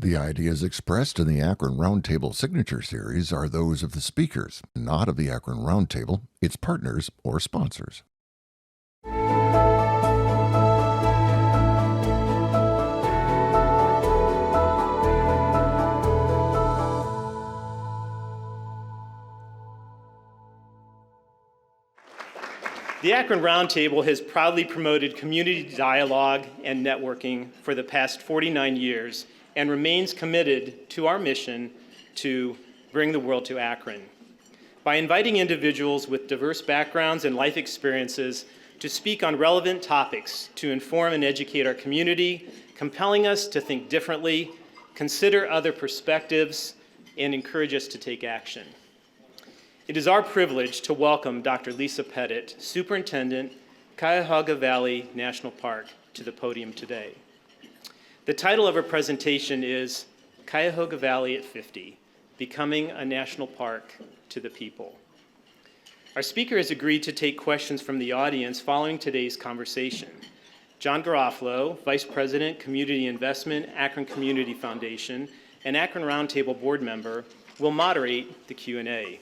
The ideas expressed in the Akron Roundtable Signature Series are those of the speakers, not of the Akron Roundtable, its partners, or sponsors. The Akron Roundtable has proudly promoted community dialogue and networking for the past 49 years and remains committed to our mission to bring the world to Akron. By inviting individuals with diverse backgrounds and life experiences to speak on relevant topics to inform and educate our community, compelling us to think differently, consider other perspectives, and encourage us to take action. It is our privilege to welcome Dr. Lisa Petit, Superintendent, Cuyahoga Valley National Park, to the podium today. The title of her presentation is Cuyahoga Valley at 50, Becoming a National Park to the People. Our speaker has agreed to take questions from the audience following today's conversation. John Garofalo, Vice President, Community Investment, Akron Community Foundation, and Akron Roundtable Board Member, will moderate the Q&A.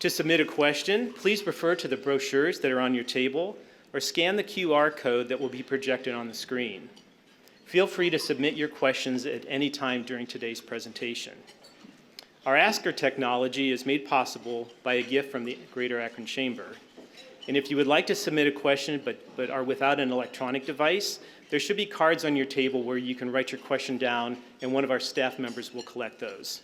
To submit a question, please refer to the brochures that are on your table or scan the QR code that will be projected on the screen. Feel free to submit your questions at any time during today's presentation. Our Asker technology is made possible by a gift from the Greater Akron Chamber. And if you would like to submit a question but are without an electronic device, there should be cards on your table where you can write your question down and one of our staff members will collect those.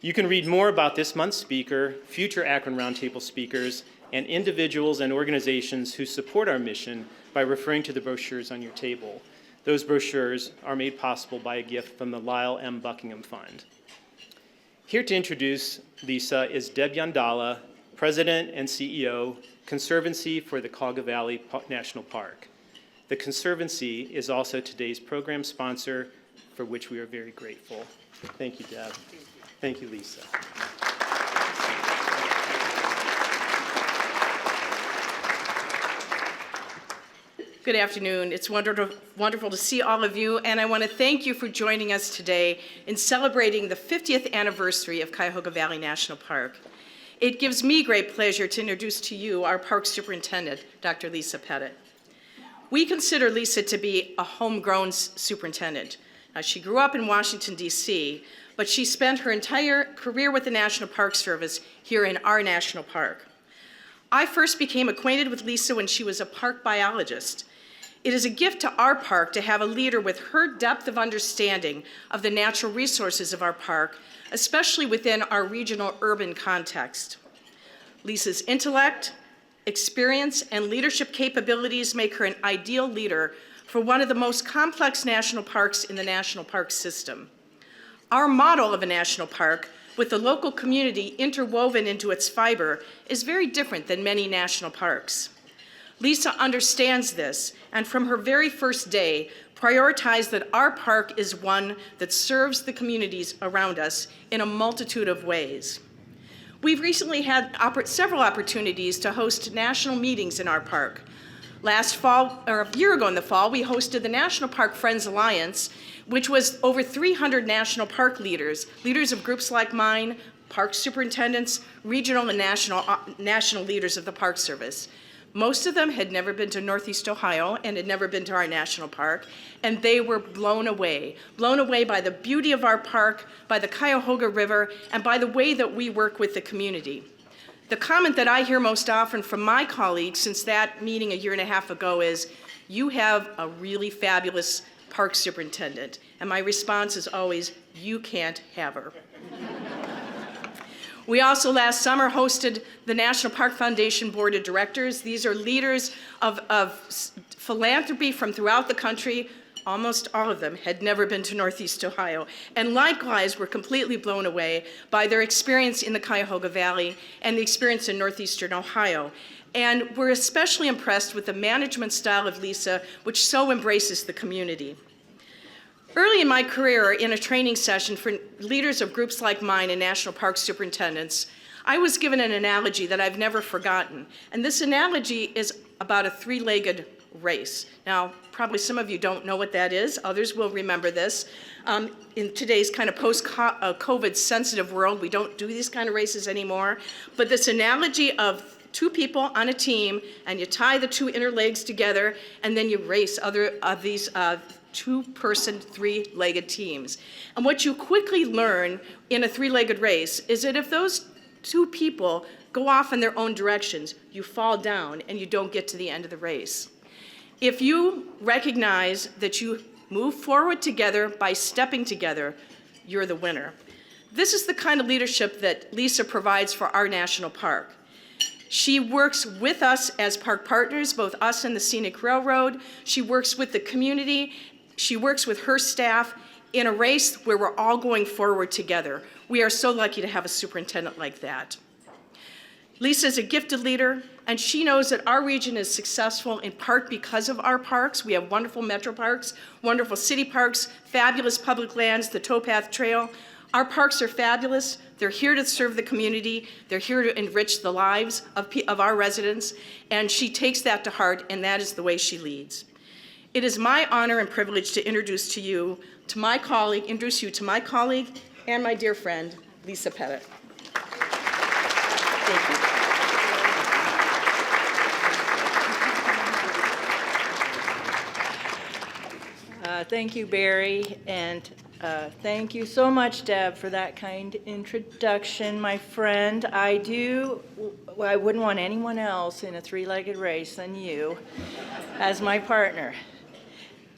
You can read more about this month's speaker, future Akron Roundtable speakers, and individuals and organizations who support our mission by referring to the brochures on your table. Those brochures are made possible by a gift from the Lyle M. Buckingham Fund. Here to introduce Lisa is Deb Yandala, President and CEO, Conservancy for the Cuyahoga Valley National Park. The Conservancy is also today's program sponsor, for which we are very grateful. Thank you, Deb. Thank you, Lisa. Good afternoon. It's wonderful to see all of you, and I want to thank you for joining us today in celebrating the 50th anniversary of Cuyahoga Valley National Park. It gives me great pleasure to introduce to you our Park Superintendent, Dr. Lisa Petit. We consider Lisa to be a homegrown superintendent. Now, she grew up in Washington, D.C., but she spent her entire career with the National Park Service here in our national park. I first became acquainted with Lisa when she was a park biologist. It is a gift to our park to have a leader with her depth of understanding of the natural resources of our park, especially within our regional urban context. Lisa's intellect, experience, and leadership capabilities make her an ideal leader for one of the most complex national parks in the national park system. Our model of a national park, with the local community interwoven into its fiber, is very different than many national parks. Lisa understands this, and from her very first day, prioritized that our park is one that serves the communities around us in a multitude of ways. We've recently had several opportunities to host national meetings in our park. Last fall, or a year ago in the fall, we hosted the National Park Friends Alliance, which was over 300 national park leaders of groups like mine, park superintendents, regional and national leaders of the Park Service. Most of them had never been to Northeast Ohio and had never been to our national park, and they were blown away by the beauty of our park, by the Cuyahoga River, and by the way that we work with the community. The comment that I hear most often from my colleagues since that meeting a year and a half ago is, "You have a really fabulous park superintendent." And my response is always, "You can't have her." We also last summer hosted the National Park Foundation Board of Directors. These are leaders of philanthropy from throughout the country. Almost all of them had never been to Northeast Ohio, and likewise were completely blown away by their experience in the Cuyahoga Valley and the experience in Northeastern Ohio. And we're especially impressed with the management style of Lisa, which so embraces the community. Early in my career, in a training session for leaders of groups like mine and national park superintendents, I was given an analogy that I've never forgotten. And this analogy is about a three-legged race. Now, probably some of you don't know what that is. Others will remember this. In today's kind of post-COVID sensitive world, we don't do these kind of races anymore. But this analogy of two people on a team, and you tie the two inner legs together, and then you race other of these two-person, three-legged teams. And what you quickly learn in a three-legged race is that if those two people go off in their own directions, you fall down and you don't get to the end of the race. If you recognize that you move forward together by stepping together, you're the winner. This is the kind of leadership that Lisa provides for our national park. She works with us as park partners, both us and the Scenic Railroad. She works with the community. She works with her staff in a race where we're all going forward together. We are so lucky to have a superintendent like that. Lisa is a gifted leader, and she knows that our region is successful in part because of our parks. We have wonderful metro parks, wonderful city parks, fabulous public lands, the towpath trail. Our parks are fabulous. They're here to serve the community. They're here to enrich the lives of our residents, and she takes that to heart, and that is the way she leads. It is my honor and privilege to introduce you to my colleague and my dear friend, Lisa Petit. Thank you. Thank you, Barry, and thank you so much, Deb, for that kind introduction, my friend. I wouldn't want anyone else in a three-legged race than you as my partner.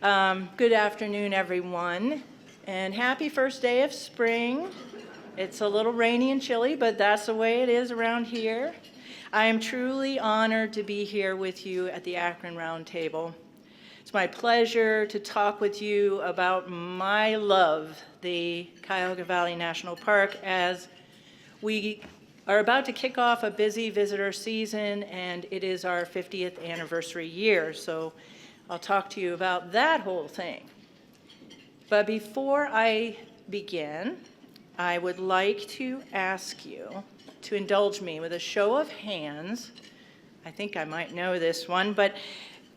Good afternoon, everyone, and happy first day of spring. It's a little rainy and chilly, but that's the way it is around here. I am truly honored to be here with you at the Akron Roundtable. It's my pleasure to talk with you about my love, the Cuyahoga Valley National Park, as we are about to kick off a busy visitor season, and it is our 50th anniversary year. So I'll talk to you about that whole thing. But before I begin, I would like to ask you to indulge me with a show of hands. I think I might know this one, but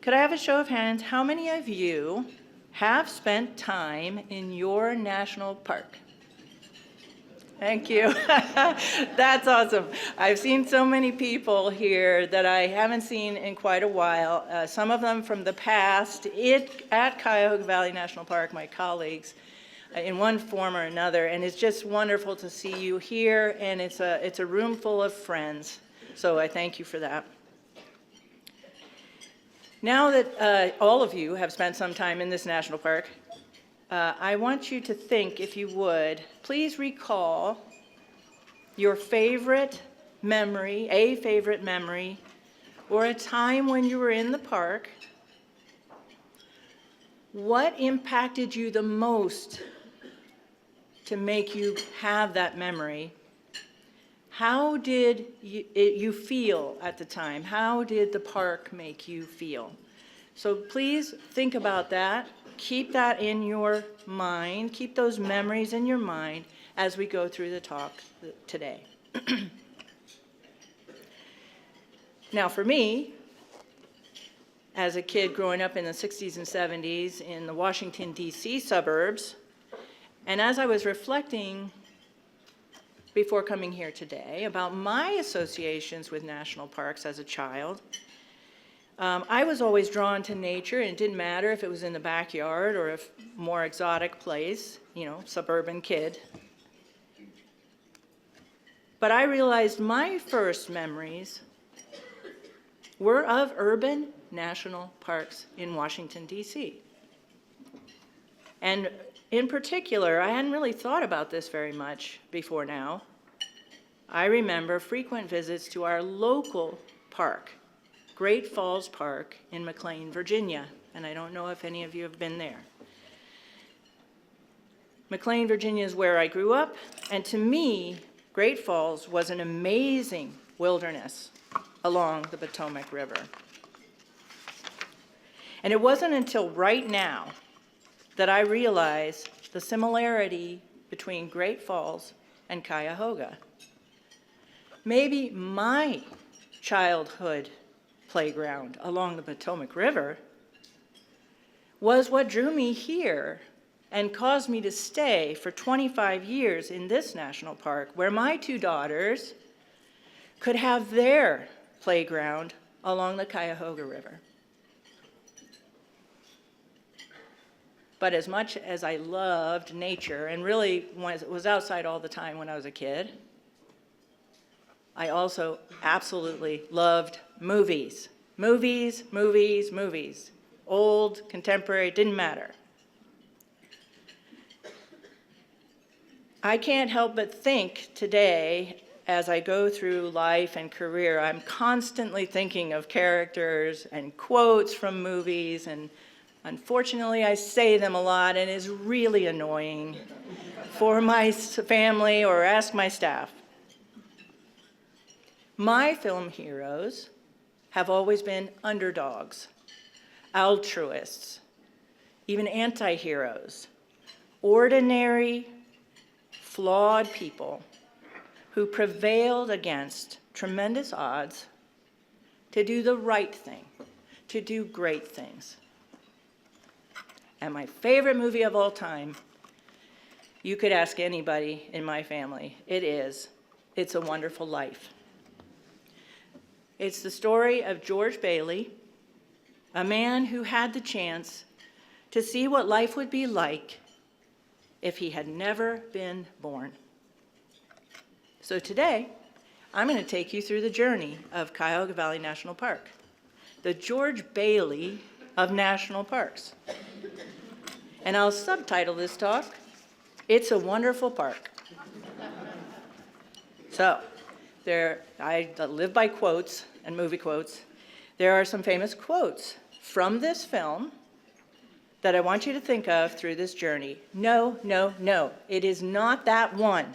could I have a show of hands? How many of you have spent time in your national park? Thank you. That's awesome. I've seen so many people here that I haven't seen in quite a while, some of them from the past at Cuyahoga Valley National Park, my colleagues, in one form or another, and it's just wonderful to see you here, and it's a room full of friends, so I thank you for that. Now that all of you have spent some time in this national park, I want you to think, if you would, please recall your favorite memory, a favorite memory, or a time when you were in the park. What impacted you the most to make you have that memory? How did you feel at the time? How did the park make you feel? So please think about that. Keep that in your mind. Keep those memories in your mind as we go through the talk today. Now for me, as a kid growing up in the 60s and 70s in the Washington, D.C. suburbs, and as I was reflecting before coming here today about my associations with national parks as a child, I was always drawn to nature, and it didn't matter if it was in the backyard or a more exotic place, suburban kid. But I realized my first memories were of urban national parks in Washington, D.C. And in particular, I hadn't really thought about this very much before now. I remember frequent visits to our local park, Great Falls Park in McLean, Virginia, and I don't know if any of you have been there. McLean, Virginia is where I grew up, and to me, Great Falls was an amazing wilderness along the Potomac River. And it wasn't until right now that I realized the similarity between Great Falls and Cuyahoga. Maybe my childhood playground along the Potomac River was what drew me here and caused me to stay for 25 years in this national park, where my two daughters could have their playground along the Cuyahoga River. But as much as I loved nature and really was outside all the time when I was a kid, I also absolutely loved movies. Movies, movies, movies. Old, contemporary, didn't matter. I can't help but think today, as I go through life and career, I'm constantly thinking of characters and quotes from movies, and unfortunately I say them a lot and it's really annoying for my family or ask my staff. My film heroes have always been underdogs, altruists, even anti-heroes, ordinary, flawed people who prevailed against tremendous odds to do the right thing, to do great things. And my favorite movie of all time, you could ask anybody in my family, It's a Wonderful Life. It's the story of George Bailey, a man who had the chance to see what life would be like if he had never been born. So today, I'm going to take you through the journey of Cuyahoga Valley National Park, the George Bailey of national parks. And I'll subtitle this talk, It's a Wonderful Park. So, I live by quotes and movie quotes. There are some famous quotes from this film that I want you to think of through this journey. No, no, no, it is not that one.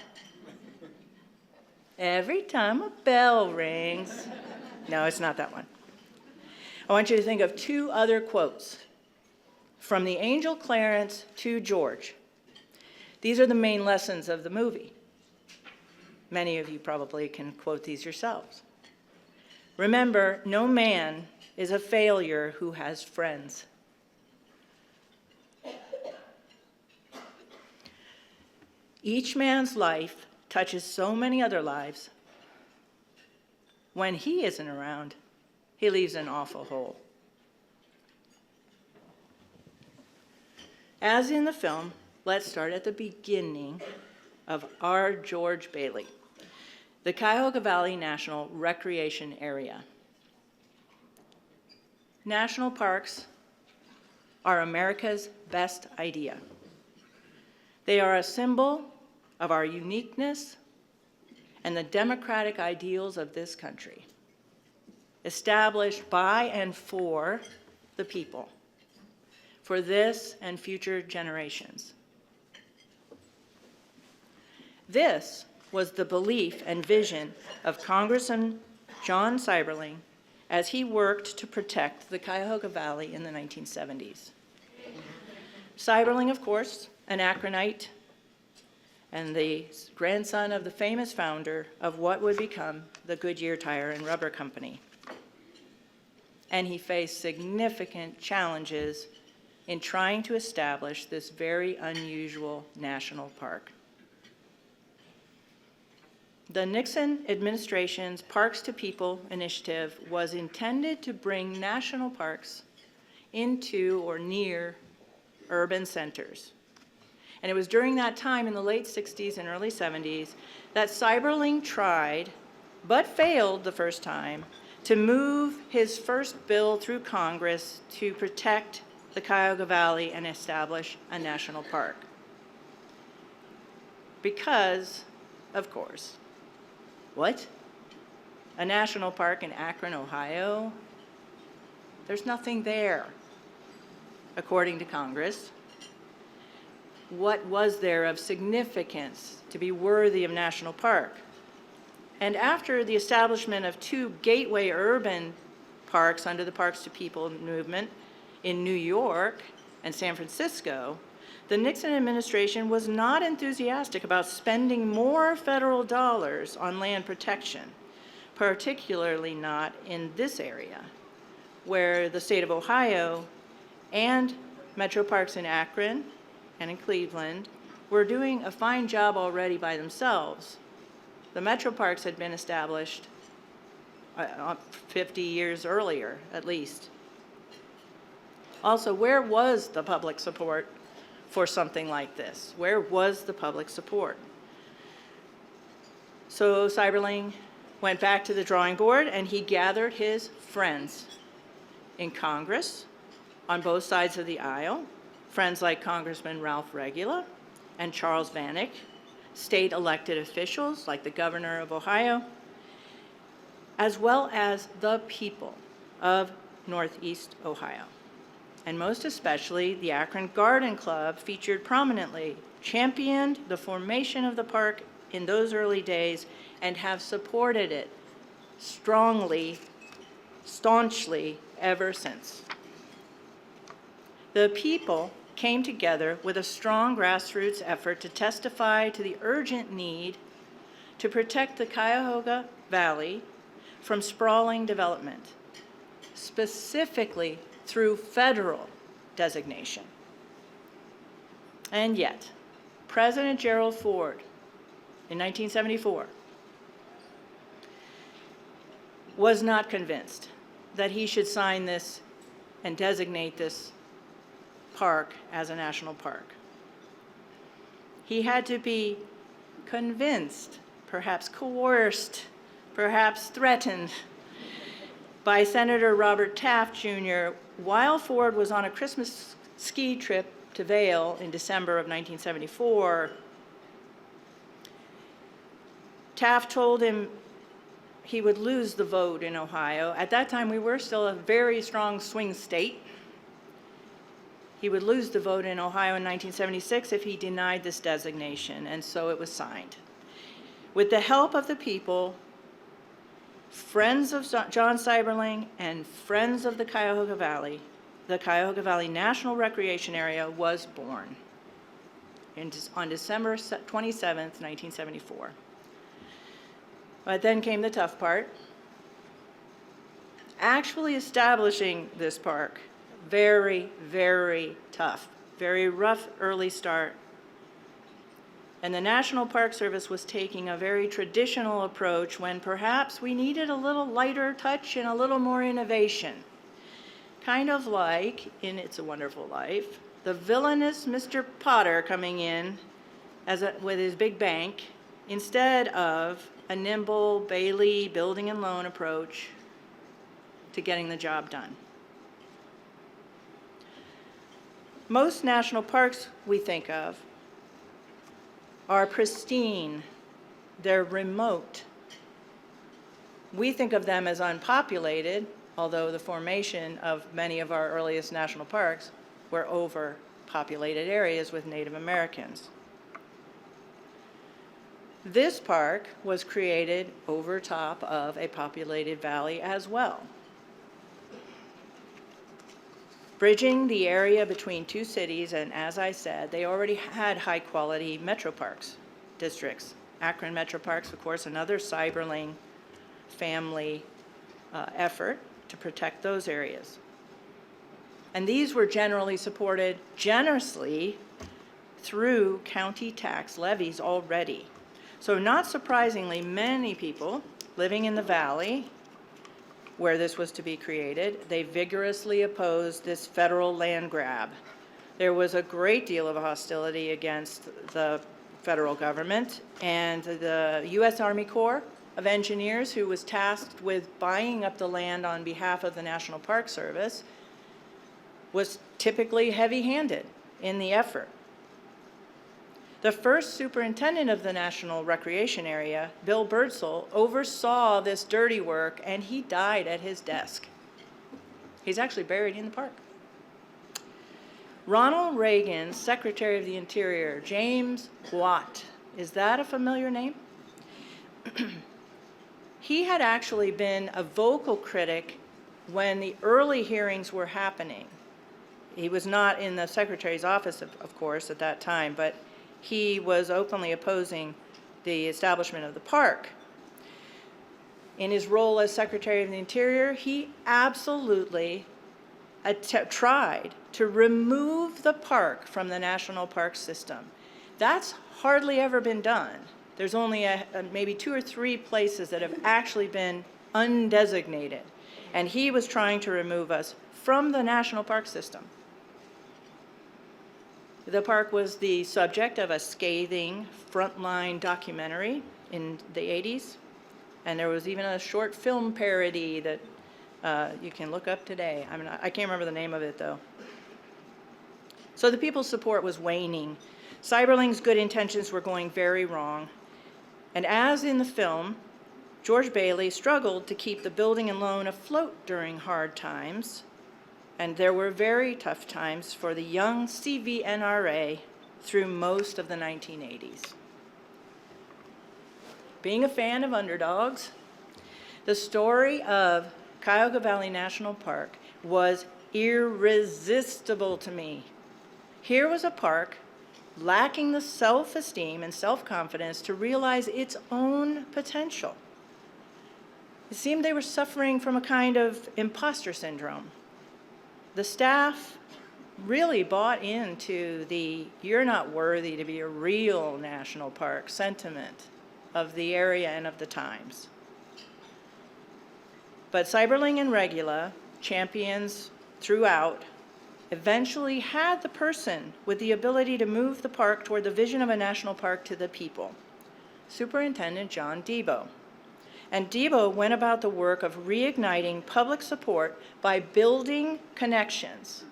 Every time a bell rings. No, it's not that one. I want you to think of two other quotes from the angel Clarence to George. These are the main lessons of the movie. Many of you probably can quote these yourselves. Remember, no man is a failure who has friends. Each man's life touches so many other lives. When he isn't around, he leaves an awful hole. As in the film, let's start at the beginning of our George Bailey, the Cuyahoga Valley National Recreation Area. National parks are America's best idea. They are a symbol of our uniqueness and the democratic ideals of this country, established by and for the people, for this and future generations. This was the belief and vision of Congressman John Seiberling as he worked to protect the Cuyahoga Valley in the 1970s. Seiberling, of course, an Akronite, and the grandson of the famous founder of what would become the Goodyear Tire and Rubber Company. And he faced significant challenges in trying to establish this very unusual national park. The Nixon administration's Parks to People initiative was intended to bring national parks into or near urban centers. And it was during that time in the late 60s and early 70s that Seiberling tried, but failed the first time, to move his first bill through Congress to protect the Cuyahoga Valley and establish a national park. Because, of course, what? A national park in Akron, Ohio? There's nothing there, according to Congress. What was there of significance to be worthy of national park? And after the establishment of two gateway urban parks under the Parks to People movement in New York and San Francisco, the Nixon administration was not enthusiastic about spending more federal dollars on land protection, particularly not in this area, where the state of Ohio and metro parks in Akron and in Cleveland were doing a fine job already by themselves. The metro parks had been established 50 years earlier, at least. Also, where was the public support for something like this? Where was the public support? So Seiberling went back to the drawing board and he gathered his friends in Congress on both sides of the aisle, friends like Congressman Ralph Regula and Charles Vanek, state elected officials like the governor of Ohio, as well as the people of Northeast Ohio. And most especially, the Akron Garden Club featured prominently, championed the formation of the park in those early days, and have supported it strongly, staunchly ever since. The people came together with a strong grassroots effort to testify to the urgent need to protect the Cuyahoga Valley from sprawling development, specifically through federal designation. And yet, President Gerald Ford, in 1974, was not convinced that he should sign this and designate this park as a national park. He had to be convinced, perhaps coerced, perhaps threatened by Senator Robert Taft Jr. while Ford was on a Christmas ski trip to Vail in December of 1974. Taft told him he would lose the vote in Ohio. At that time, we were still a very strong swing state. He would lose the vote in Ohio in 1976 if he denied this designation, and so it was signed. With the help of the people, friends of John Seiberling and friends of the Cuyahoga Valley National Recreation Area was born on December 27th, 1974. But then came the tough part. Actually establishing this park, very, very tough, very rough early start. And the National Park Service was taking a very traditional approach when perhaps we needed a little lighter touch and a little more innovation. Kind of like in It's a Wonderful Life, the villainous Mr. Potter coming in with his big bank instead of a nimble Bailey building and loan approach to getting the job done. Most national parks we think of are pristine, they're remote. We think of them as unpopulated, although the formation of many of our earliest national parks were overpopulated areas with Native Americans. This park was created over top of a populated valley as well, bridging the area between two cities, and as I said, they already had high-quality metro parks districts. Akron Metro Parks, of course, another Seiberling family effort to protect those areas. And these were generally supported generously through county tax levies already. So not surprisingly, many people living in the valley where this was to be created, they vigorously opposed this federal land grab. There was a great deal of hostility against the federal government, and the U.S. Army Corps of Engineers, who was tasked with buying up the land on behalf of the National Park Service, was typically heavy-handed in the effort. The first superintendent of the National Recreation Area, Bill Birdsall, oversaw this dirty work, and he died at his desk. He's actually buried in the park. Ronald Reagan's Secretary of the Interior, James Watt, is that a familiar name? He had actually been a vocal critic when the early hearings were happening. He was not in the Secretary's office, of course, at that time, but he was openly opposing the establishment of the park. In his role as Secretary of the Interior, he absolutely tried to remove the park from the national park system. That's hardly ever been done. There's only maybe 2 or 3 places that have actually been undesignated. And he was trying to remove us from the national park system. The park was the subject of a scathing Frontline documentary in the 80s. And there was even a short film parody that you can look up today. I can't remember the name of it, though. So the people's support was waning. Cyberling's good intentions were going very wrong. And as in the film, George Bailey struggled to keep the building and loan afloat during hard times. And there were very tough times for the young CVNRA through most of the 1980s. Being a fan of underdogs, the story of Cuyahoga Valley National Park was irresistible to me. Here was a park lacking the self-esteem and self-confidence to realize its own potential. It seemed they were suffering from a kind of imposter syndrome. The staff really bought into the "you're not worthy to be a real national park" sentiment of the area and of the times. But Cyberling and Regula, champions throughout, eventually had the person with the ability to move the park toward the vision of a national park to the people, Superintendent John Debo. And Debo went about the work of reigniting public support by building connections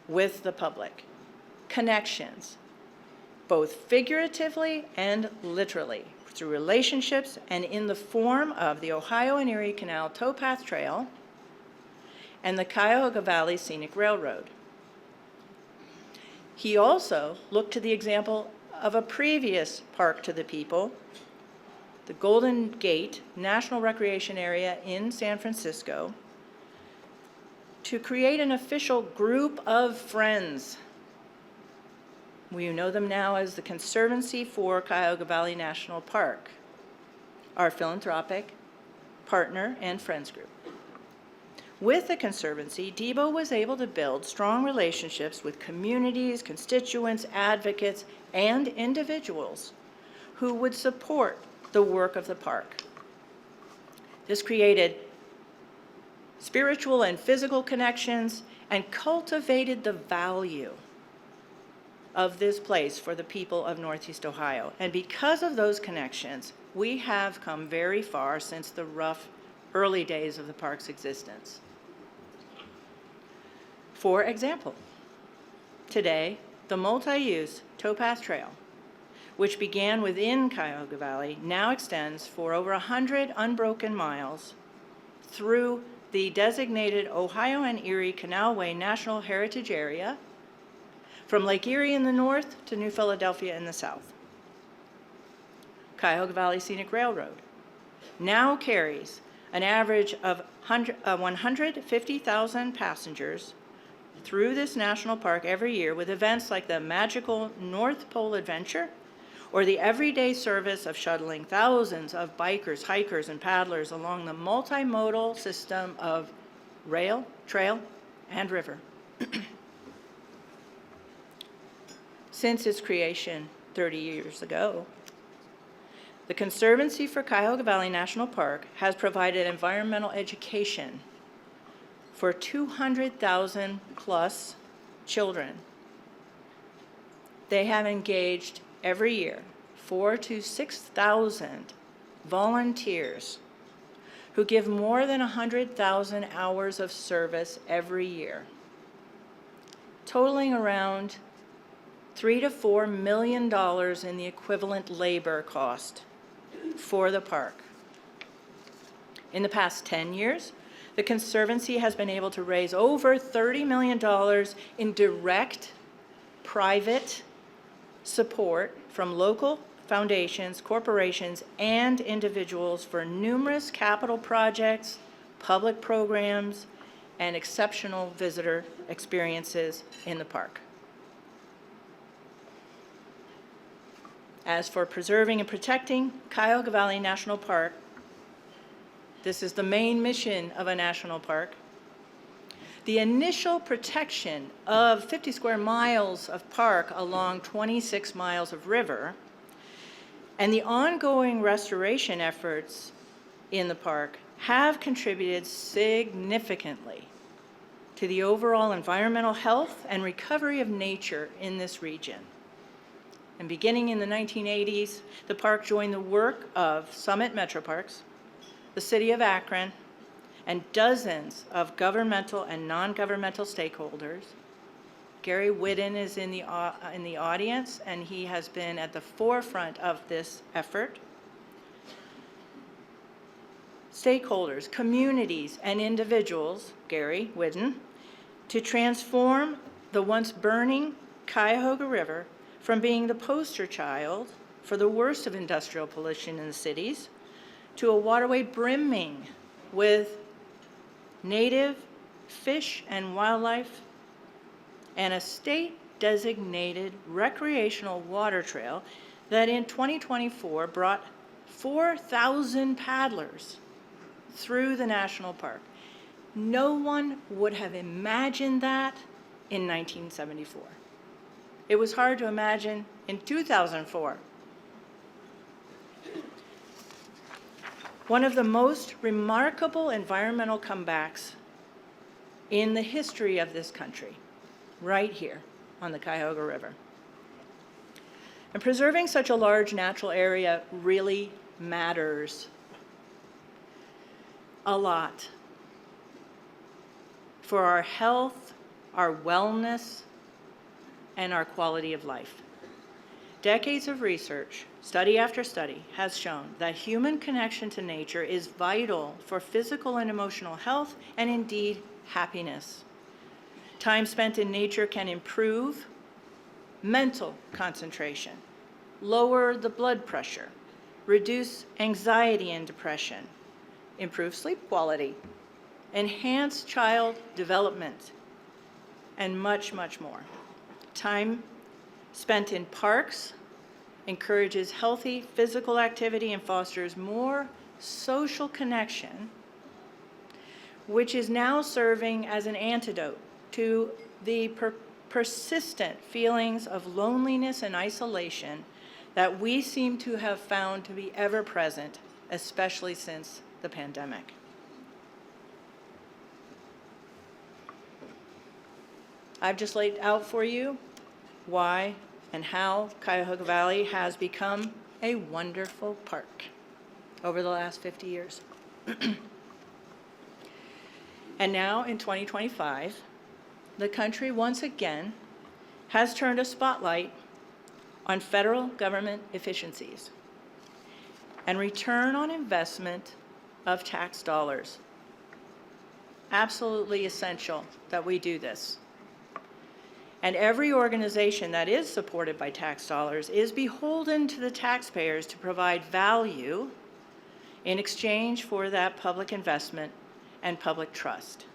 with the public. Connections, both figuratively and literally, through relationships and in the form of the Ohio and Erie Canal Towpath Trail and the Cuyahoga Valley Scenic Railroad. He also looked to the example of a previous park to the people, the Golden Gate National Recreation Area in San Francisco, to create an official group of friends. We know them now as the Conservancy for Cuyahoga Valley National Park, our philanthropic partner and friends group. With the Conservancy, Debo was able to build strong relationships with communities, constituents, advocates, and individuals who would support the work of the park. This created spiritual and physical connections and cultivated the value of this place for the people of Northeast Ohio. And because of those connections, we have come very far since the rough early days of the park's existence. For example, today, the multi-use Towpath Trail, which began within Cuyahoga Valley, now extends for over 100 unbroken miles through the designated Ohio and Erie Canalway National Heritage Area, from Lake Erie in the north to New Philadelphia in the south. Cuyahoga Valley Scenic Railroad now carries an average of 150,000 passengers through this national park every year, with events like the magical North Pole Adventure or the everyday service of shuttling thousands of bikers, hikers, and paddlers along the multimodal system of rail, trail, and river. Since its creation 30 years ago, the Conservancy for Cuyahoga Valley National Park has provided environmental education for 200,000 plus children. They have engaged every year 4,000 to 6,000 volunteers who give more than 100,000 hours of service every year, totaling around $3 to $4 million in the equivalent labor cost for the park. In the past 10 years, the Conservancy has been able to raise over $30 million in direct, private support from local foundations, corporations, and individuals for numerous capital projects, public programs, and exceptional visitor experiences in the park. As for preserving and protecting Cuyahoga Valley National Park, this is the main mission of a national park. The initial protection of 50 square miles of park along 26 miles of river and the ongoing restoration efforts in the park have contributed significantly to the overall environmental health and recovery of nature in this region. And beginning in the 1980s, the park joined the work of Summit Metro Parks, the City of Akron, and dozens of governmental and non-governmental stakeholders. Gary Whidden is in the audience, and he has been at the forefront of this effort. Stakeholders, communities, and individuals, Gary Whidden, to transform the once burning Cuyahoga River from being the poster child for the worst of industrial pollution in the cities to a waterway brimming with native fish and wildlife and a state-designated recreational water trail that in 2024 brought 4,000 paddlers through the national park. No one would have imagined that in 1974. It was hard to imagine in 2004. One of the most remarkable environmental comebacks in the history of this country, right here on the Cuyahoga River. And preserving such a large natural area really matters a lot for our health, our wellness, and our quality of life. Decades of research, study after study, has shown that human connection to nature is vital for physical and emotional health, and indeed happiness. Time spent in nature can improve mental concentration, lower the blood pressure, reduce anxiety and depression, improve sleep quality, enhance child development, and much, much more. Time spent in parks encourages healthy physical activity and fosters more social connection, which is now serving as an antidote to the persistent feelings of loneliness and isolation that we seem to have found to be ever present, especially since the pandemic. I've just laid out for you why and how Cuyahoga Valley has become a wonderful park over the last 50 years. And now in 2025, the country once again has turned a spotlight on federal government efficiencies and return on investment of tax dollars. Absolutely essential that we do this. And every organization that is supported by tax dollars is beholden to the taxpayers to provide value in exchange for that public investment and public trust.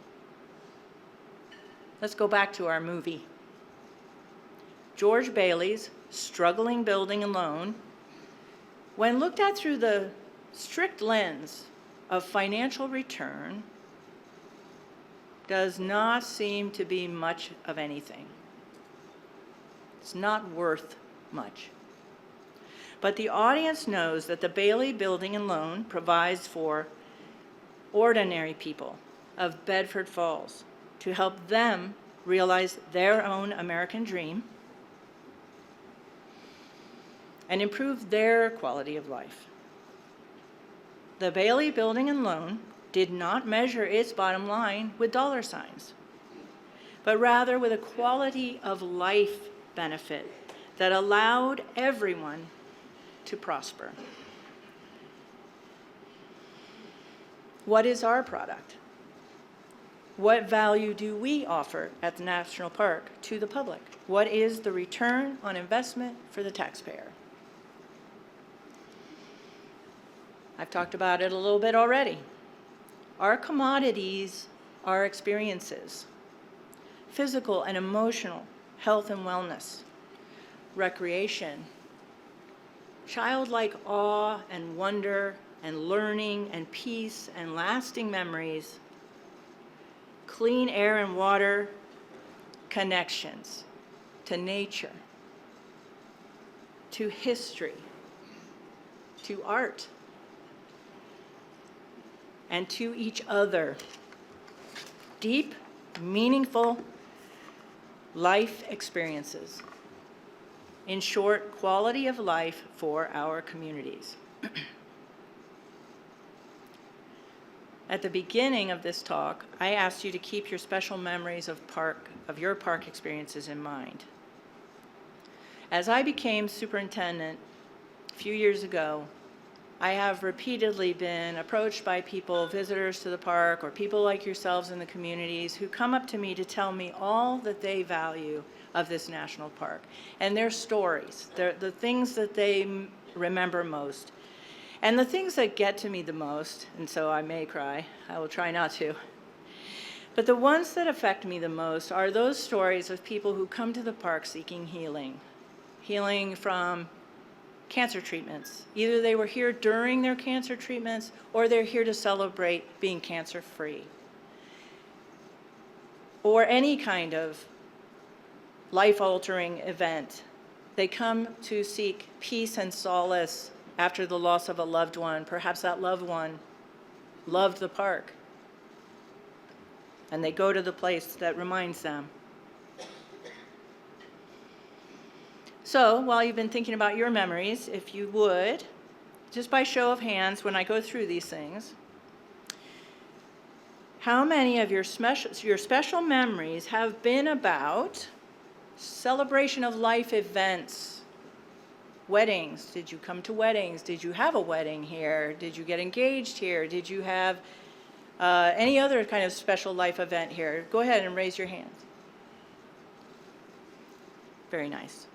Let's go back to our movie. George Bailey's struggling building and loan, when looked at through the strict lens of financial return, does not seem to be much of anything. It's not worth much. But the audience knows that the Bailey Building and Loan provides for ordinary people of Bedford Falls to help them realize their own American dream and improve their quality of life. The Bailey Building and Loan did not measure its bottom line with dollar signs, but rather with a quality of life benefit that allowed everyone to prosper. What is our product? What value do we offer at the National Park to the public? What is the return on investment for the taxpayer? I've talked about it a little bit already. Our commodities are experiences, physical and emotional, health and wellness, recreation, childlike awe and wonder and learning and peace and lasting memories, clean air and water, connections to nature, to history, to art, and to each other. Deep, meaningful life experiences. In short, quality of life for our communities. At the beginning of this talk, I asked you to keep your special memories of your park experiences in mind. As I became superintendent a few years ago, I have repeatedly been approached by people, visitors to the park, or people like yourselves in the communities who come up to me to tell me all that they value of this national park and their stories, the things that they remember most. And the things that get to me the most, and so I may cry, I will try not to, but the ones that affect me the most are those stories of people who come to the park seeking healing. Healing from cancer treatments. Either they were here during their cancer treatments or they're here to celebrate being cancer-free. Or any kind of life-altering event. They come to seek peace and solace after the loss of a loved one. Perhaps that loved one loved the park. And they go to the place that reminds them. So, while you've been thinking about your memories, if you would, just by show of hands when I go through these things, how many of your special memories have been about celebration of life events? Weddings. Did you come to weddings? Did you have a wedding here? Did you get engaged here? Did you have any other kind of special life event here? Go ahead and raise your hands. Very nice.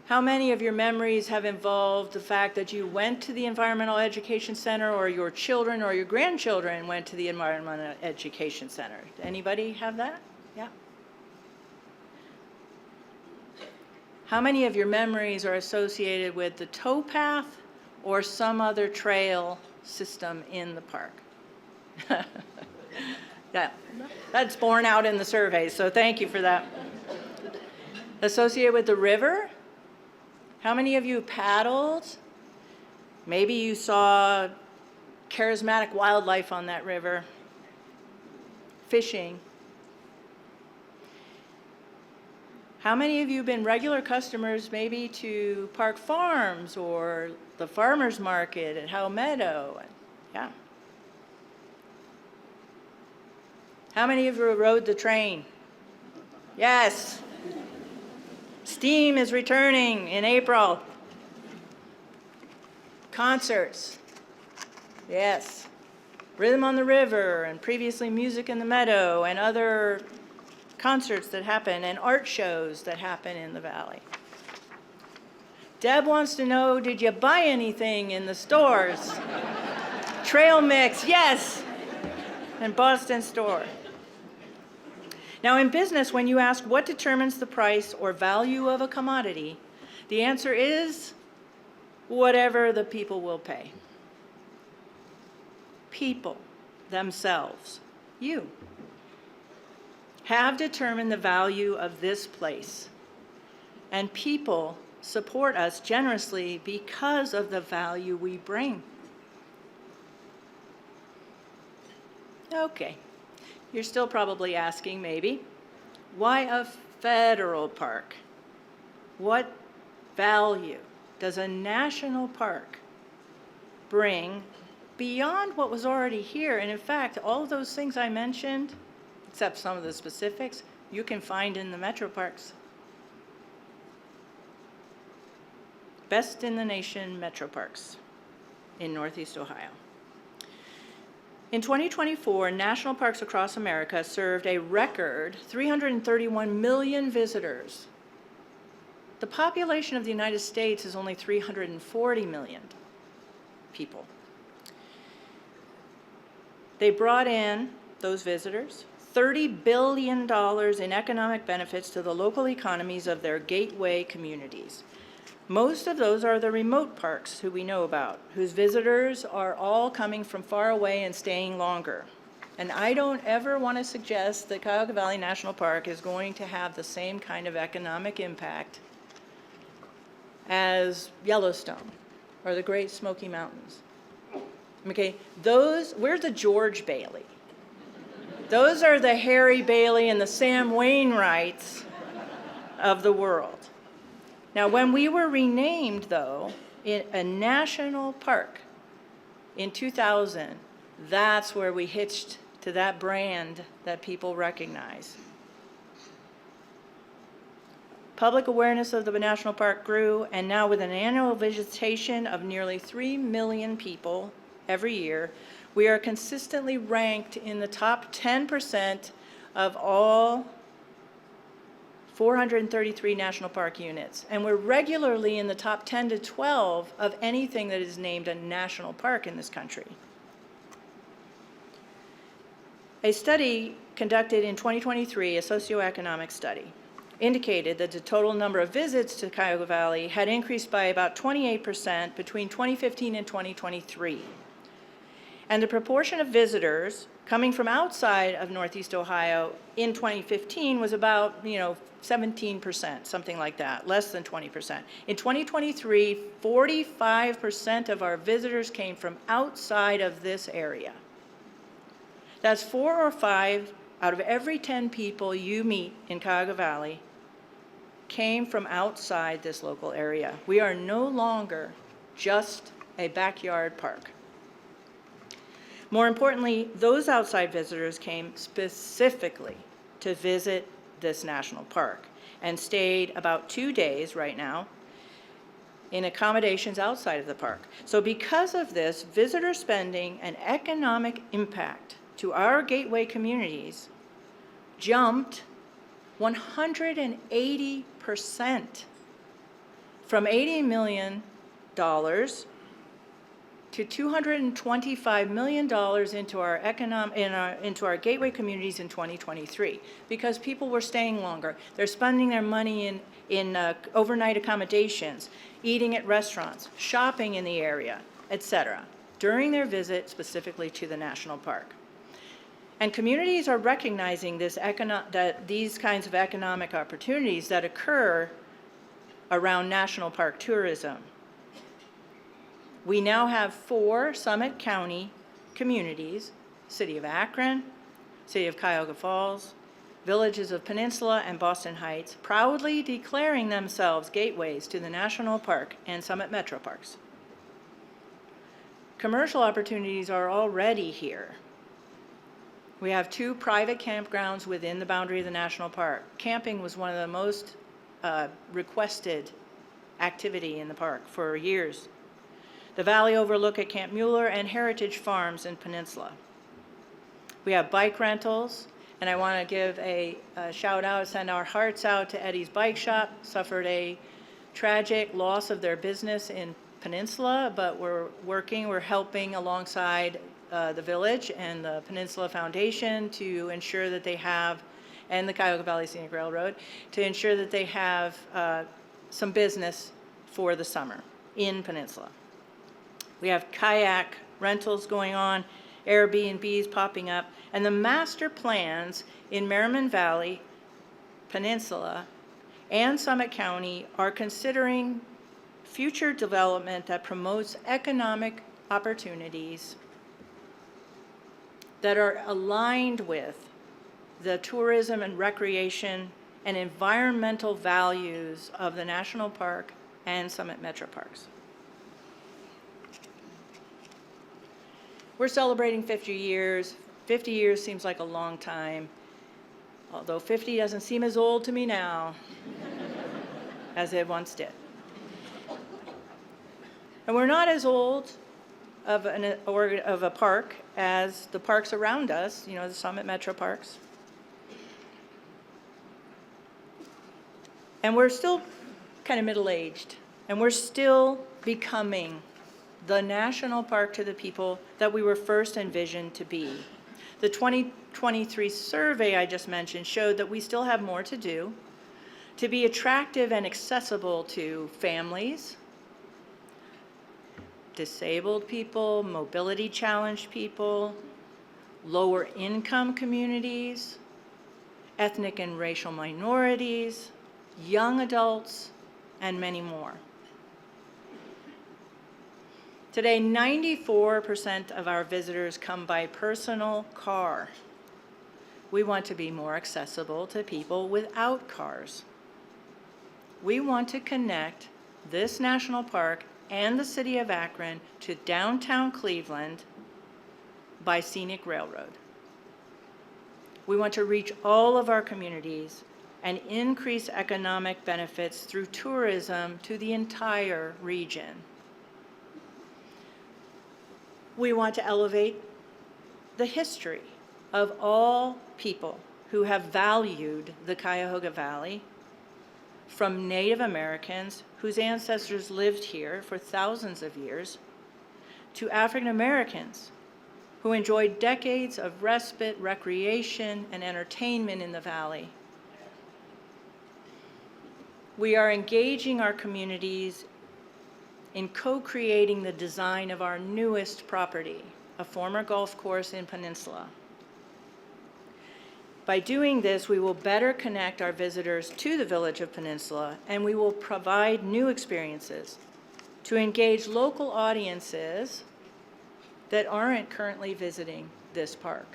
How many of your memories have involved the fact that you went to the Environmental Education Center, or your children or your grandchildren went to the Environmental Education Center? Anybody have that? Yeah. How many of your memories are associated with the towpath or some other trail system in the park? Yeah, that's borne out in the survey, so thank you for that. Associated with the river? How many of you paddled? Maybe you saw charismatic wildlife on that river. Fishing. How many of you have been regular customers maybe to Park Farms or the farmer's market at Howe Meadow? Yeah. How many of you rode the train? Yes. Steam is returning in April. Concerts. Yes. Rhythm on the River, and previously Music in the Meadow, and other concerts that happen, and art shows that happen in the valley. Deb wants to know, did you buy anything in the stores? Trail mix, yes. And Boston store. Now, in business, when you ask what determines the price or value of a commodity, the answer is whatever the people will pay. People themselves, you, have determined the value of this place. And people support us generously because of the value we bring. Okay. You're still probably asking, maybe, why a federal park? What value does a national park bring beyond what was already here? And in fact, all of those things I mentioned, except some of the specifics, you can find in the metro parks. Best in the nation metro parks in Northeast Ohio. In 2024, national parks across America served a record 331 million visitors. The population of the United States is only 340 million people. They brought in, those visitors, $30 billion in economic benefits to the local economies of their gateway communities. Most of those are the remote parks who we know about, whose visitors are all coming from far away and staying longer. And I don't ever want to suggest that Cuyahoga Valley National Park is going to have the same kind of economic impact as Yellowstone or the Great Smoky Mountains. Okay, where's the George Bailey? Those are the Harry Bailey and the Sam Wainwrights of the world. Now, when we were renamed, though, in a national park in 2000, that's where we hitched to that brand that people recognize. Public awareness of the national park grew, and now with an annual visitation of nearly 3 million people every year, we are consistently ranked in the top 10% of all 433 national park units. And we're regularly in the top 10 to 12 of anything that is named a national park in this country. A study conducted in 2023, a socioeconomic study, indicated that the total number of visits to Cuyahoga Valley had increased by about 28% between 2015 and 2023. And the proportion of visitors coming from outside of Northeast Ohio in 2015 was about, 17%, something like that, less than 20%. In 2023, 45% of our visitors came from outside of this area. That's 4 or 5 out of every 10 people you meet in Cuyahoga Valley came from outside this local area. We are no longer just a backyard park. More importantly, those outside visitors came specifically to visit this national park and stayed about 2 days right now in accommodations outside of the park. So because of this, visitor spending and economic impact to our gateway communities jumped 180% from $80 million to $225 million into our gateway communities in 2023, because people were staying longer. They're spending their money in overnight accommodations, eating at restaurants, shopping in the area, etc., during their visit specifically to the national park. And communities are recognizing that these kinds of economic opportunities that occur around national park tourism. We now have 4 Summit County communities, City of Akron, City of Cuyahoga Falls, Villages of Peninsula, and Boston Heights, proudly declaring themselves gateways to the National Park and Summit Metro Parks. Commercial opportunities are already here. We have 2 private campgrounds within the boundary of the national park. Camping was one of the most requested activity in the park for years. The Valley Overlook at Camp Mueller, and Heritage Farms in Peninsula. We have bike rentals, and I want to give a shout out, send our hearts out to Eddie's Bike Shop. Suffered a tragic loss of their business in Peninsula, but we're helping alongside the village and the Peninsula Foundation to ensure that they have, and the Cuyahoga Valley Scenic Railroad, to ensure that they have some business for the summer in Peninsula. We have kayak rentals going on, Airbnbs popping up, and the master plans in Merriman Valley, Peninsula, and Summit County are considering future development that promotes economic opportunities that are aligned with the tourism and recreation and environmental values of the national park and Summit Metro Parks. We're celebrating 50 years. 50 years seems like a long time, although 50 doesn't seem as old to me now as it once did. And we're not as old of a park as the parks around us, the Summit Metro Parks. And we're still kind of middle-aged, and we're still becoming the national park to the people that we were first envisioned to be. The 2023 survey I just mentioned showed that we still have more to do to be attractive and accessible to families, disabled people, mobility challenged people, lower income communities, ethnic and racial minorities, young adults, and many more. Today, 94% of our visitors come by personal car. We want to be more accessible to people without cars. We want to connect this national park and the city of Akron to downtown Cleveland by scenic railroad. We want to reach all of our communities and increase economic benefits through tourism to the entire region. We want to elevate the history of all people who have valued the Cuyahoga Valley, from Native Americans whose ancestors lived here for thousands of years, to African Americans who enjoyed decades of respite, recreation, and entertainment in the valley. We are engaging our communities in co-creating the design of our newest property, a former golf course in Peninsula. By doing this, we will better connect our visitors to the village of Peninsula, and we will provide new experiences to engage local audiences that aren't currently visiting this park.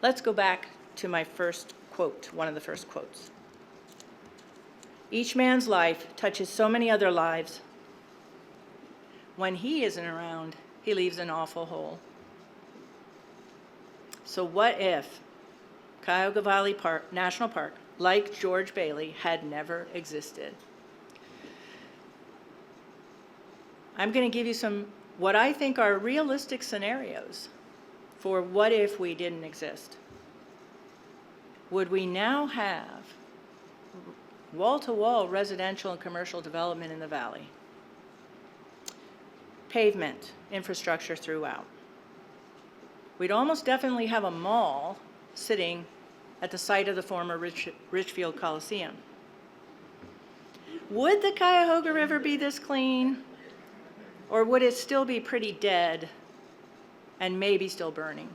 Let's go back to my first quote, one of the first quotes. Each man's life touches so many other lives. When he isn't around, he leaves an awful hole. So what if Cuyahoga Valley National Park, like George Bailey, had never existed? I'm going to give you some what I think are realistic scenarios for what if we didn't exist. Would we now have wall-to-wall residential and commercial development in the valley? Pavement, infrastructure throughout. We'd almost definitely have a mall sitting at the site of the former Richfield Coliseum. Would the Cuyahoga River be this clean? Or would it still be pretty dead and maybe still burning?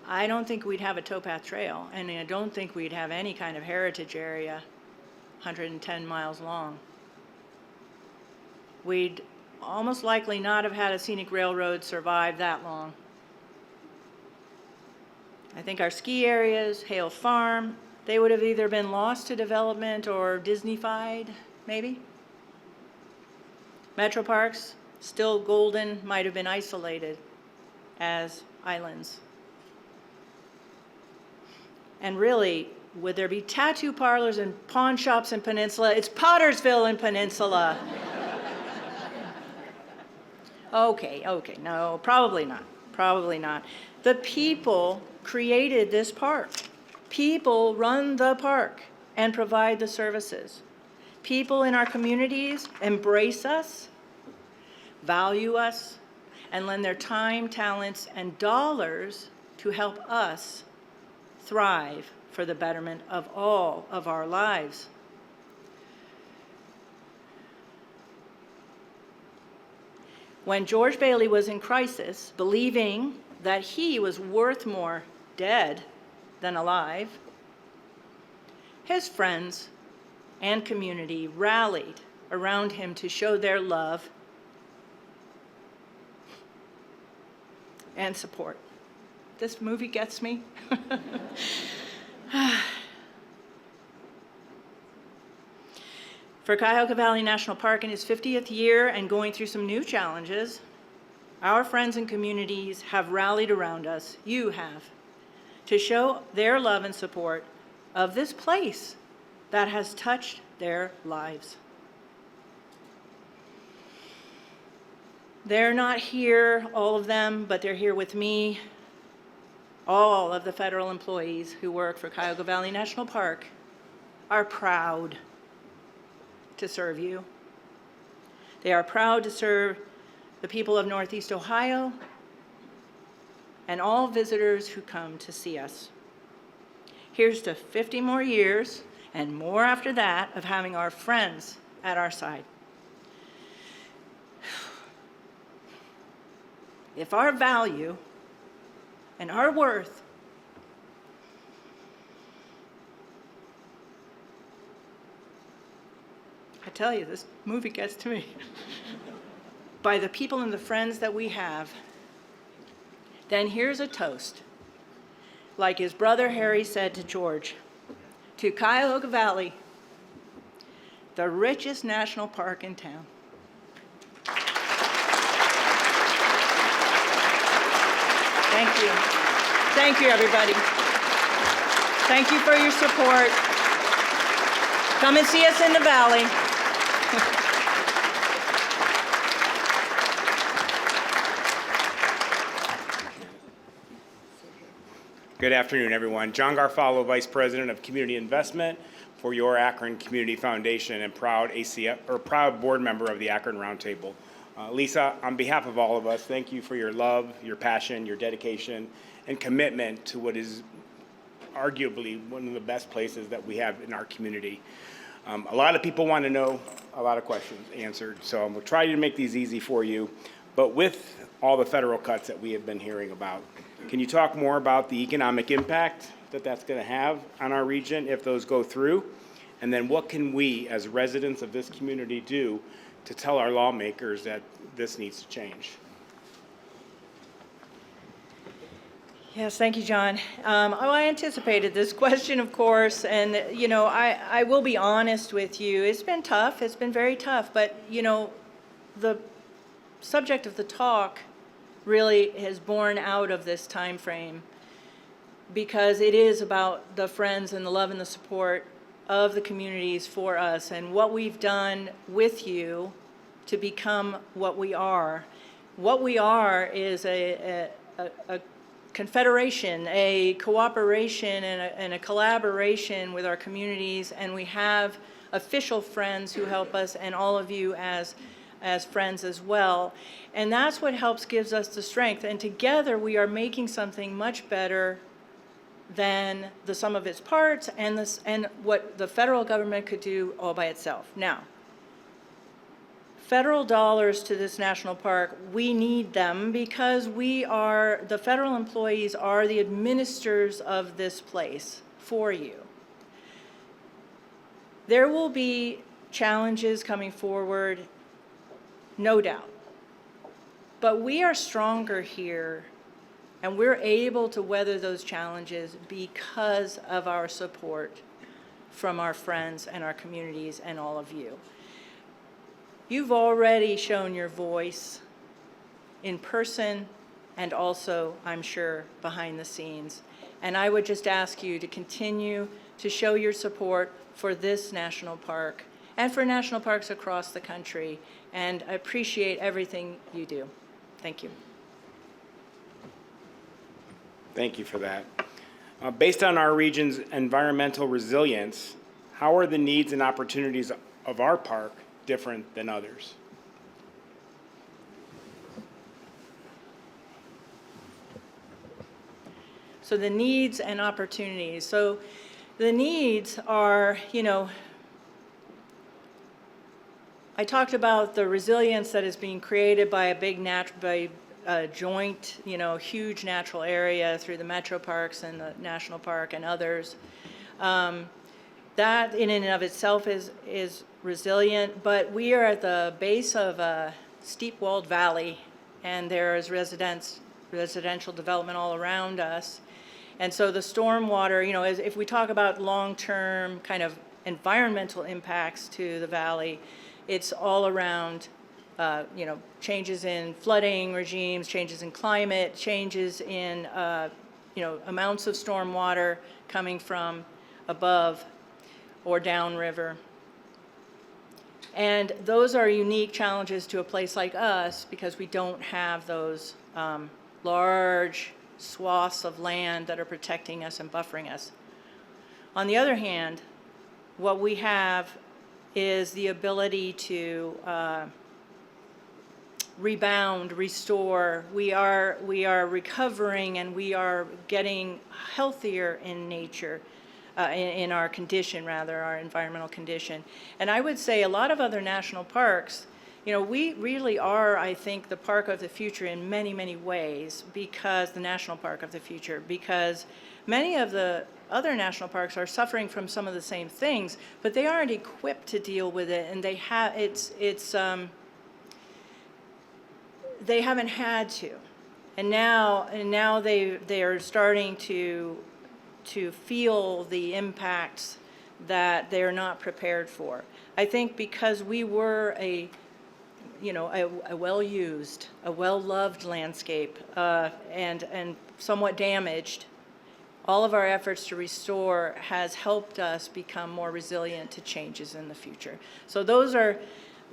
I don't think we'd have a towpath trail, and I don't think we'd have any kind of heritage area 110 miles long. We'd almost likely not have had a scenic railroad survive that long. I think our ski areas, Hale Farm, they would have either been lost to development or Disney-fied, maybe. Metro parks, still golden, might have been isolated as islands. And really, would there be tattoo parlors and pawn shops in Peninsula? It's Pottersville in Peninsula. Okay, no, probably not, probably not. The people created this park. People run the park and provide the services. People in our communities embrace us, value us, and lend their time, talents, and dollars to help us thrive for the betterment of all of our lives. When George Bailey was in crisis, believing that he was worth more dead than alive, his friends and community rallied around him to show their love and support. This movie gets me. For Cuyahoga Valley National Park in its 50th year and going through some new challenges, our friends and communities have rallied around us, you have, to show their love and support of this place that has touched their lives. They're not here, all of them, but they're here with me. All of the federal employees who work for Cuyahoga Valley National Park are proud to serve you. They are proud to serve the people of Northeast Ohio and all visitors who come to see us. Here's to 50 more years and more after that of having our friends at our side. if our value and our worth I tell you, this movie gets to me. By the people and the friends that we have, then here's a toast. Like his brother Harry said to George, to Cuyahoga Valley, the richest national park in town. Thank you. Thank you, everybody. Thank you for your support. Come and see us in the valley. Good afternoon, everyone. John Garfalo, Vice President of Community Investment for your Akron Community Foundation and proud board member of the Akron Roundtable. Lisa, on behalf of all of us, thank you for your love, your passion, your dedication, and commitment to what is arguably one of the best places that we have in our community. A lot of people want to know a lot of questions answered, so I'm going to try to make these easy for you. But with all the federal cuts that we have been hearing about, can you talk more about the economic impact that that's going to have on our region if those go through? And then what can we, as residents of this community, do to tell our lawmakers that this needs to change? Yes, thank you, John. I anticipated this question, of course, and, you know, I will be honest with you. It's been tough. It's been very tough. But, you know, the subject of the talk really has borne out of this time frame because it is about the friends and the love and the support of the communities for us and what we've done with you to become what we are. What we are is a confederation, a cooperation, and a collaboration with our communities, and we have official friends who help us and all of you as friends as well. And that's what gives us the strength. And together we are making something much better than the sum of its parts and what the federal government could do all by itself. Now, federal dollars to this national park, we need them because the federal employees are the administrators of this place for you. There will be challenges coming forward, no doubt. But we are stronger here, and we're able to weather those challenges because of our support from our friends and our communities and all of you. You've already shown your voice in person and also, I'm sure, behind the scenes. And I would just ask you to continue to show your support for this national park and for national parks across the country. And I appreciate everything you do. Thank you. Thank you for that. Based on our region's environmental resilience, how are the needs and opportunities of our park different than others? So the needs and opportunities. So the needs are, you know, I talked about the resilience that is being created by a joint, you know, huge natural area through the metro parks and the national park and others. That in and of itself is resilient, but we are at the base of a steep-walled valley, and there is residential development all around us. And so the stormwater, you know, if we talk about long-term kind of environmental impacts to the valley, it's all around, you know, changes in flooding regimes, changes in climate, changes in, you know, amounts of stormwater coming from above or downriver. And those are unique challenges to a place like us because we don't have those large swaths of land that are protecting us and buffering us. On the other hand, what we have is the ability to rebound, restore. We are recovering, and we are getting healthier in nature, in our condition, rather, our environmental condition. And I would say a lot of other national parks, you know, we really are, I think, the park of the future in many, many ways, because the national park of the future, because many of the other national parks are suffering from some of the same things, but they aren't equipped to deal with it, and they haven't had to. And now they are starting to feel the impacts that they're not prepared for. I think because we were a well-used, a well-loved landscape, and somewhat damaged, all of our efforts to restore has helped us become more resilient to changes in the future. So those are,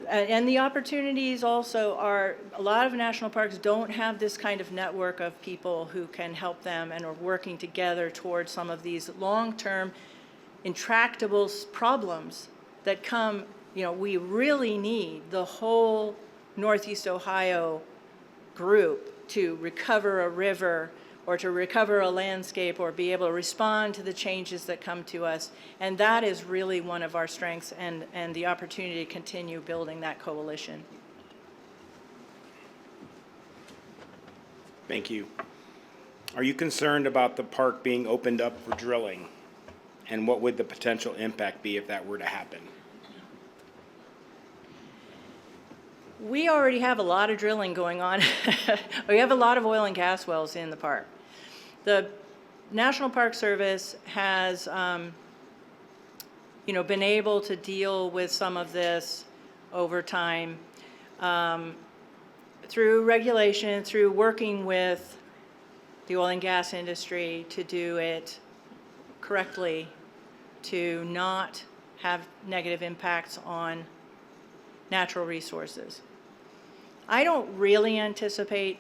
and the opportunities also are, a lot of national parks don't have this kind of network of people who can help them and are working together towards some of these long-term intractable problems that come. You know, we really need the whole Northeast Ohio group to recover a river or to recover a landscape or be able to respond to the changes that come to us. And that is really one of our strengths, and the opportunity to continue building that coalition. Thank you. Are you concerned about the park being opened up for drilling? And what would the potential impact be if that were to happen? We already have a lot of drilling going on. We have a lot of oil and gas wells in the park. The National Park Service has, been able to deal with some of this over time through regulation, through working with the oil and gas industry to do it correctly, to not have negative impacts on natural resources. I don't really anticipate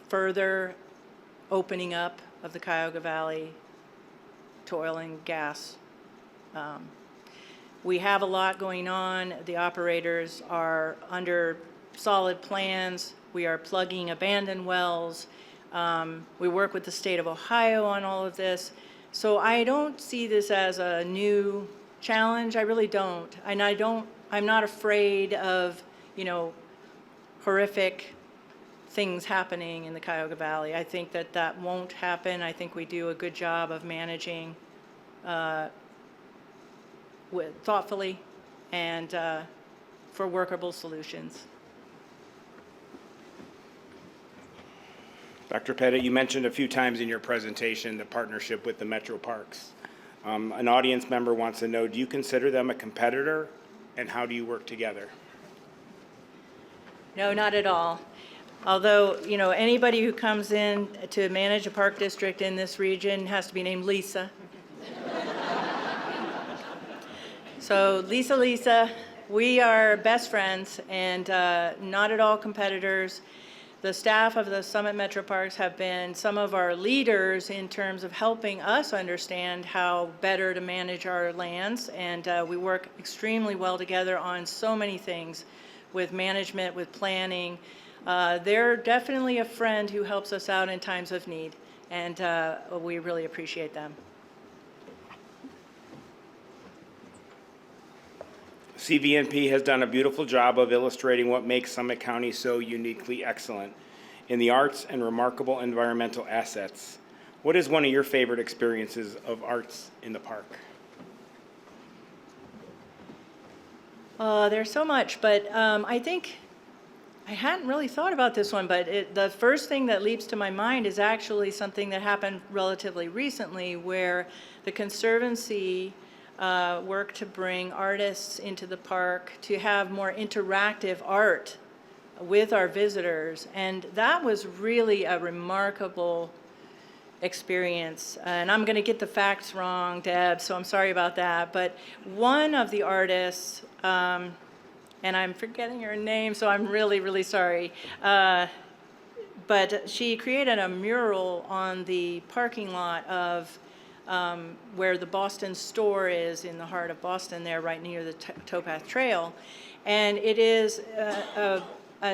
further opening up of the Cuyahoga Valley to oil and gas. We have a lot going on. The operators are under solid plans. We are plugging abandoned wells. We work with the state of Ohio on all of this. So I don't see this as a new challenge. I really don't. And I'm not afraid of, horrific things happening in the Cuyahoga Valley. I think that won't happen. I think we do a good job of managing thoughtfully and for workable solutions. Dr. Petit, you mentioned a few times in your presentation the partnership with the Metro Parks. An audience member wants to know, do you consider them a competitor, and how do you work together? No, not at all. Although, anybody who comes in to manage a park district in this region has to be named Lisa. So Lisa, we are best friends and not at all competitors. The staff of the Summit Metro Parks have been some of our leaders in terms of helping us understand how better to manage our lands, and we work extremely well together on so many things with management, with planning. They're definitely a friend who helps us out in times of need, and we really appreciate them. CVNP has done a beautiful job of illustrating what makes Summit County so uniquely excellent in the arts and remarkable environmental assets. What is one of your favorite experiences of arts in the park? There's so much, but I think I hadn't really thought about this one, but the first thing that leaps to my mind is actually something that happened relatively recently, where the Conservancy worked to bring artists into the park to have more interactive art with our visitors, and that was really a remarkable experience. And I'm going to get the facts wrong, Deb, so I'm sorry about that, but one of the artists, and I'm forgetting her name, so I'm really, really sorry, but she created a mural on the parking lot of where the Boston store is, in the heart of Boston there, right near the Towpath Trail. And it is a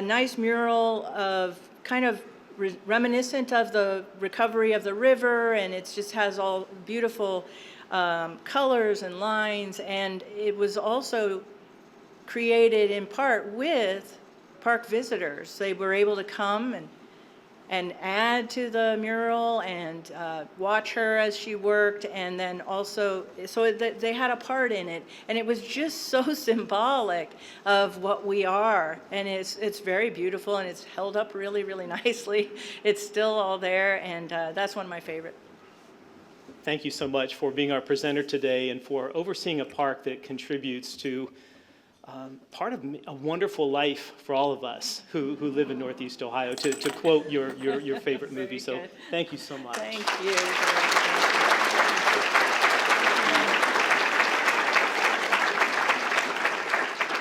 nice mural of kind of reminiscent of the recovery of the river, and it just has all beautiful colors and lines. And it was also created in part with park visitors. They were able to come and add to the mural and watch her as she worked, and then also, so they had a part in it, and it was just so symbolic of what we are, and it's very beautiful, and it's held up really, really nicely. It's still all there, and that's one of my favorite. Thank you so much for being our presenter today and for overseeing a park that contributes to part of a wonderful life for all of us who live in Northeast Ohio, to quote your favorite movie. So good. thank you so much. Thank you.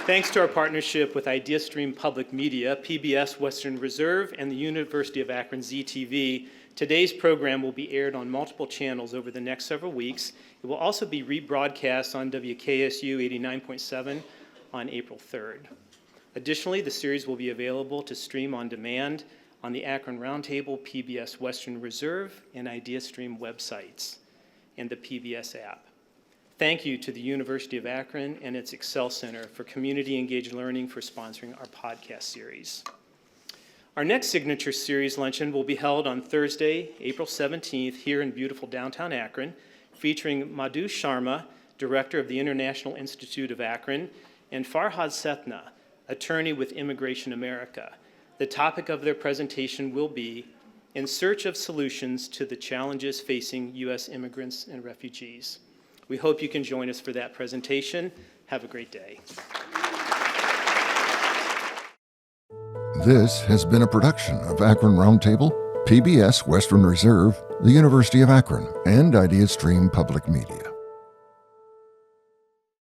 Thanks to our partnership with IdeaStream Public Media, PBS Western Reserve, and the University of Akron ZTV, today's program will be aired on multiple channels over the next several weeks. It will also be rebroadcast on WKSU 89.7 on April 3rd. Additionally, the series will be available to stream on demand on the Akron Roundtable, PBS Western Reserve, and IdeaStream websites, and the PBS app. Thank you to the University of Akron and its Excel Center for Community Engaged Learning for sponsoring our podcast series. Our next Signature Series luncheon will be held on Thursday, April 17th, here in beautiful downtown Akron, featuring Madhu Sharma, Director of the International Institute of Akron, and Farhad Sethna, attorney with Immigration America. The topic of their presentation will be In Search of Solutions to the Challenges Facing U.S. Immigrants and Refugees. We hope you can join us for that presentation. Have a great day. This has been a production of Akron Roundtable, PBS Western Reserve, the University of Akron, and IdeaStream Public Media.